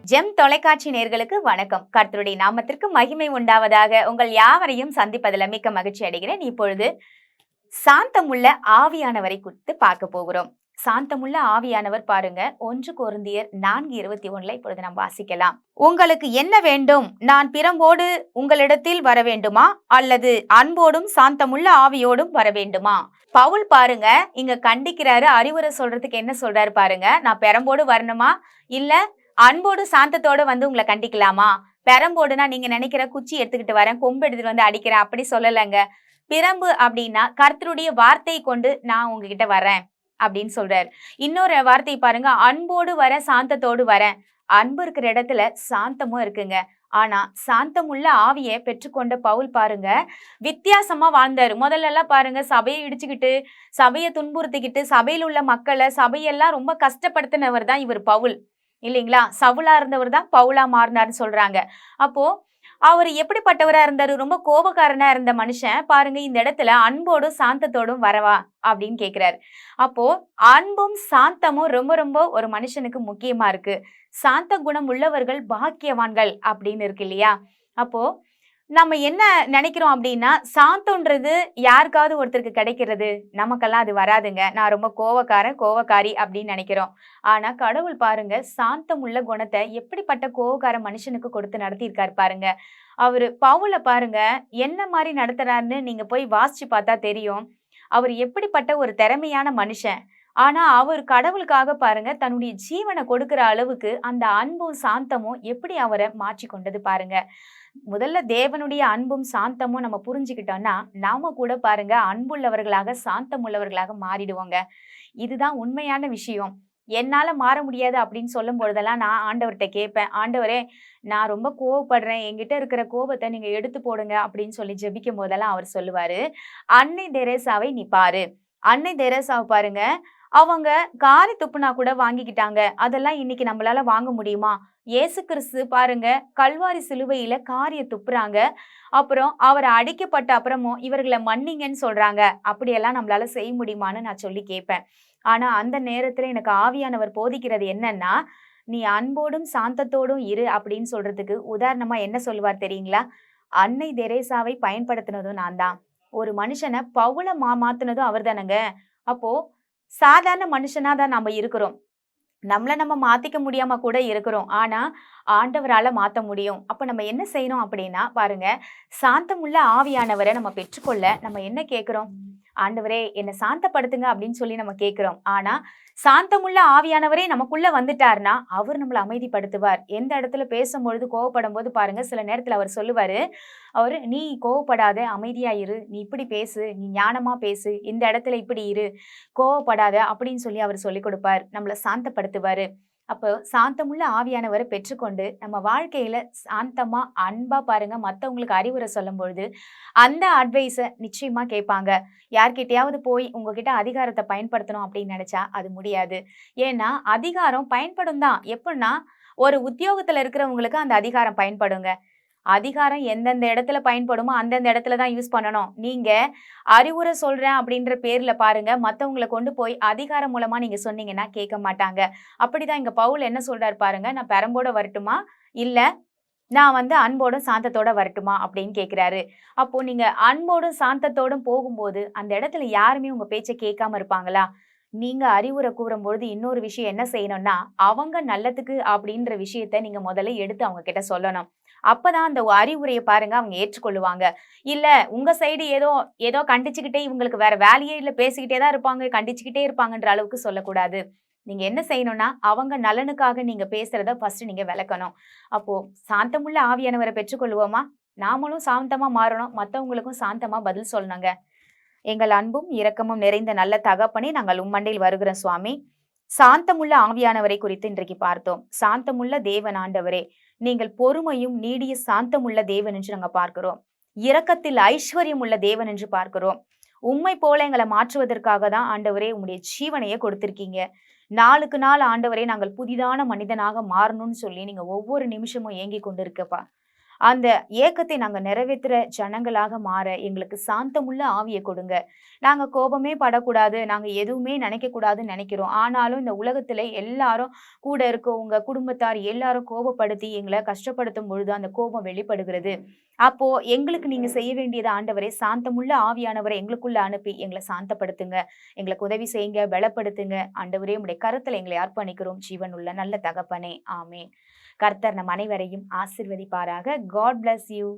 GeM தொலைக்காட்சி நேர்களுக்கு வணக்கம். கர்த்தருடைய நாமத்திற்கு மகிமை உண்டாவதாக. உங்கள் யாவரையும் சந்திப்பதில் மிக்க மகிழ்ச்சி அடைகிறேன். இப்பொழுது சாந்தமுள்ள ஆவியானவரை குறித்து பார்க்க போகிறோம். சாந்தமுள்ள ஆவியானவர் பாருங்க, 1 கொரிந்தியர் 4:21 இப்பொழுது நாம் வாசிக்கலாம். உங்களுக்கு என்ன வேண்டும்? நான் பிரம்போடு உங்களிடத்தில் வர வேண்டுமா, அல்லது அன்போடும் சாந்தமுள்ள ஆவியோடும் வர வேண்டுமா? பவுல் பாருங்க இங்க கண்டிக்கிறாரு, அறிவுரை சொல்றதுக்கு என்ன சொல்றாரு பாருங்க. நான் பெரம்போடு வரணுமா, இல்ல அன்போடு சாந்தத்தோட வந்து உங்களை கண்டிக்கலாமா? பெரம்போடுனா நீங்க நினைக்கிற குச்சி எடுத்துக்கிட்டு வரேன், கொம்பு எடுத்துட்டு வந்து அடிக்கிறேன், அப்படி சொல்லலைங்க. பிரம்பு அப்படின்னா கர்த்தருடைய வார்த்தையை கொண்டு நான் உங்ககிட்ட வரேன் அப்படின்னு சொல்றாரு. இன்னொரு வார்த்தை பாருங்க, அன்போடு வர சாந்தத்தோடு வரேன். அன்பு இருக்கிற இடத்துல சாந்தமும் இருக்குங்க. ஆனா சாந்தமுள்ள ஆவியை பெற்றுக்கொண்ட பவுல் பாருங்க வித்தியாசமா வாழ்ந்தாரு. முதல்ல எல்லாம் பாருங்க சபையை இடிச்சுக்கிட்டு, சபையை துன்புறுத்திக்கிட்டு, சபையில் உள்ள மக்களை, சபையெல்லாம் ரொம்ப கஷ்டப்படுத்தினவர் தான் இவர் பவுல், இல்லைங்களா? சவுலா இருந்தவர் தான் பவுலா மாறினார்னு சொல்றாங்க. அப்போ அவர் எப்படிப்பட்டவரா இருந்தாரு? ரொம்ப கோபக்காரனா இருந்த மனுஷன் பாருங்க இந்த இடத்துல அன்போடும் சாந்தத்தோடும் வரவா அப்படின்னு கேக்குறாரு. அப்போ அன்பும் சாந்தமும் ரொம்ப ரொம்ப ஒரு மனுஷனுக்கு முக்கியமா இருக்கு. சாந்த குணம் உள்ளவர்கள் பாக்கியவான்கள் அப்படின்னு இருக்கு இல்லையா? அப்போ நம்ம என்ன நினைக்கிறோம் அப்படின்னா, சாந்தம்ன்றது யாருக்காவது ஒருத்தருக்கு கிடைக்கிறது, நமக்கெல்லாம் அது வராதுங்க. நான் ரொம்ப கோவக்காரன், கோவக்காரி அப்படின்னு நினைக்கிறோம். ஆனா கடவுள் பாருங்க சாந்தம் உள்ள குணத்தை எப்படிப்பட்ட கோவக்கார மனுஷனுக்கு கொடுத்து நடத்தியிருக்காரு பாருங்க. அவரு பவுல பாருங்க என்ன மாதிரி நடத்துறாருன்னு நீங்க போய் வாசிச்சு பார்த்தா தெரியும். அவர் எப்படிப்பட்ட ஒரு திறமையான மனுஷன். ஆனா அவர் கடவுளுக்காக பாருங்க தன்னுடைய ஜீவனை கொடுக்கிற அளவுக்கு அந்த அன்பும் சாந்தமும் எப்படி அவரை மாற்றி கொண்டது பாருங்க. முதல்ல தேவனுடைய அன்பும் சாந்தமும் நம்ம புரிஞ்சுக்கிட்டோம்னா நாம கூட பாருங்க அன்புள்ளவர்களாக சாந்தம் உள்ளவர்களாக மாறிடுவோங்க. இதுதான் உண்மையான விஷயம். என்னால மாற முடியாது அப்படின்னு சொல்லும் பொழுதெல்லாம் நான் ஆண்டவர்கிட்ட கேட்பேன், ஆண்டவரே நான் ரொம்ப கோவப்படுறேன், என்கிட்ட இருக்கிற கோபத்தை நீங்க எடுத்து போடுங்க அப்படின்னு சொல்லி ஜெபிக்கும் போதெல்லாம் அவர் சொல்லுவாரு, அன்னை தெரேசாவை நீ பாரு. அன்னை தெரேசாவை பாருங்க, அவங்க காரி துப்புனா கூட வாங்கிக்கிட்டாங்க. அதெல்லாம் இன்னைக்கு நம்மளால வாங்க முடியுமா? இயேசு கிறிஸ்து பாருங்க கல்வாரி சிலுவையில காரிய துப்புறாங்க. அப்புறம் அவர் அடிக்கப்பட்ட அப்புறமும் இவர்களை மன்னிங்கன்னு சொல்றாங்க. அப்படியெல்லாம் நம்மளால செய்ய முடியுமான்னு நான் சொல்லி கேட்பேன். ஆனா அந்த நேரத்துல எனக்கு ஆவியானவர் போதிக்கிறது என்னன்னா, நீ அன்போடும் சாந்தத்தோடும் இரு அப்படின்னு சொல்றதுக்கு உதாரணமா என்ன சொல்லுவார் தெரியுங்களா? அன்னை தெரேசாவை பயன்படுத்தினதும் நான் தான். ஒரு மனுஷனை பவுல மாத்துனதும் அவர் தானங்க. அப்போ சாதாரண மனுஷனா தான் நம்ம இருக்கிறோம். நம்மள நம்ம மாத்திக்க முடியாம கூட இருக்கிறோம். ஆனா ஆண்டவரால மாத்த முடியும். அப்ப நம்ம என்ன செய்யணும் அப்படின்னா பாருங்க, சாந்தமுள்ள ஆவியானவரை நம்ம பெற்றுக்கொள்ள நம்ம என்ன கேட்கிறோம்? ஆண்டவரே என்ன சாந்தப்படுத்துங்க அப்படின்னு சொல்லி நம்ம கேட்கிறோம். ஆனா சாந்தமுள்ள ஆவியானவரே நமக்குள்ள வந்துட்டார்னா அவர் நம்மளை அமைதிப்படுத்துவார். எந்த இடத்துல பேசும்பொழுது கோவப்படும் போது பாருங்க சில நேரத்துல அவர் சொல்லுவாரு, அவரு நீ கோவப்படாத, அமைதியா இரு, நீ இப்படி பேசு, நீ ஞானமா பேசு, இந்த இடத்துல இப்படி இரு, கோவப்படாத அப்படின்னு சொல்லி அவர் சொல்லிக் கொடுப்பார், நம்மளை சாந்தப்படுத்துவாரு. அப்போ சாந்தமுள்ள ஆவியானவரை பெற்றுக்கொண்டு நம்ம வாழ்க்கையில சாந்தமா அன்பா பாருங்க மத்தவங்களுக்கு அறிவுரை சொல்லும் பொழுது அந்த அட்வைஸை நிச்சயமா கேட்பாங்க. யார்கிட்டயாவது போய் உங்ககிட்ட அதிகாரத்தை பயன்படுத்தணும் அப்படின்னு நினைச்சா அது முடியாது. ஏன்னா அதிகாரம் பயன்படும் தான். எப்படின்னா ஒரு உத்தியோகத்துல இருக்கிறவங்களுக்கு அந்த அதிகாரம் பயன்படுங்க. அதிகாரம் எந்தெந்த இடத்துல பயன்படுமோ அந்தந்த இடத்துல தான் யூஸ் பண்ணணும். நீங்க அறிவுரை சொல்றேன் அப்படின்ற பேர்ல பாருங்க மத்தவங்களை கொண்டு போய் அதிகாரம் மூலமா நீங்க சொன்னீங்கன்னா கேட்க மாட்டாங்க. அப்படிதான் இங்க பவுல் என்ன சொல்றாரு பாருங்க, நான் பெரம்போட வரட்டுமா, இல்ல நான் அன்போடும் சாந்தத்தோட வரட்டுமா அப்படின்னு கேட்கிறாரு. அப்போ நீங்க அன்போடும் சாந்தத்தோடும் போகும்போது அந்த இடத்துல யாருமே உங்க பேச்சை கேட்காம இருப்பாங்களா? நீங்க அறிவுரை கூறும்பொழுது இன்னொரு விஷயம் என்ன செய்யணும்னா, அவங்க நல்லதுக்கு அப்படின்ற விஷயத்த நீங்க முதல்ல எடுத்து அவங்க கிட்ட சொல்லணும். அப்பதான் அந்த அறிவுரையை பாருங்க அவங்க ஏற்றுக்கொள்ளுவாங்க. இல்ல உங்க சைடு ஏதோ ஏதோ கண்டிச்சுக்கிட்டே இவங்களுக்கு வேற வேலையே இல்ல, பேசிக்கிட்டே தான் இருப்பாங்க, கண்டிச்சுக்கிட்டே இருப்பாங்கன்ற அளவுக்கு சொல்லக்கூடாது. நீங்க என்ன செய்யணும்னா, அவங்க நலனுக்காக நீங்க பேசுறத ஃபர்ஸ்ட் நீங்க விளக்கணும். அப்போ சாந்தமுள்ள ஆவியானவரை பெற்றுக்கொள்வோமா? நாமளும் சாந்தமா மாறணும். மத்தவங்களுக்கும் சாந்தமா பதில் சொல்லணுங்க. எங்கள் அன்பும் இரக்கமும் நிறைந்த நல்ல தகப்பனே, நாங்கள் உம்மண்டையில் வருகிறோம் சுவாமி. சாந்தமுள்ள ஆவியானவரை குறித்து இன்றைக்கு பார்த்தோம். சாந்தமுள்ள தேவன் ஆண்டவரே, நீங்கள் பொறுமையும் நீடிய சாந்தமுள்ள தேவன் என்று நாங்க பார்க்கிறோம். இரக்கத்தில் ஐஸ்வர்யம் உள்ள தேவன் என்று பார்க்கிறோம். உம்மை போல எங்களை மாற்றுவதற்காக தான் ஆண்டவரே உம்முடைய ஜீவனையே கொடுத்திருக்கீங்க. நாளுக்கு நாள் ஆண்டவரே நாங்கள் புதிதான மனிதனாக மாறணும்னு சொல்லி நீங்க ஒவ்வொரு நிமிஷமும் ஏங்கி கொண்டிருக்கப்பா. அந்த ஏக்கத்தை நாங்க நிறைவேத்துற ஜனங்களாக மாற எங்களுக்கு சாந்தமுள்ள ஆவிய கொடுங்க. நாங்க கோபமே படக்கூடாது, நாங்க எதுவுமே நினைக்கக்கூடாதுன்னு நினைக்கிறோம். ஆனாலும் இந்த உலகத்தில எல்லாரும் கூட இருக்கவங்க, குடும்பத்தார் எல்லாரும் கோபப்படுத்தி எங்கள கஷ்டப்படுத்தும் பொழுது அந்த கோபம் வெளிப்படுகிறது. அப்போ எங்களுக்கு நீங்க செய்ய வேண்டியது ஆண்டவரே, சாந்தமுள்ள ஆவியானவரை எங்களுக்குள்ள அனுப்பி எங்கள சாந்தப்படுத்துங்க. எங்களுக்கு உதவி செய்யுங்க, பலப்படுத்துங்க. ஆண்டவரே உம்முடைய கரத்துல எங்களை அர்ப்பணிக்கிறோம். ஜீவனுள்ள நல்ல தகப்பனே. ஆமென். கர்த்தர் நம் அனைவரையும் ஆசீர்வதிப்பாராக. God bless you.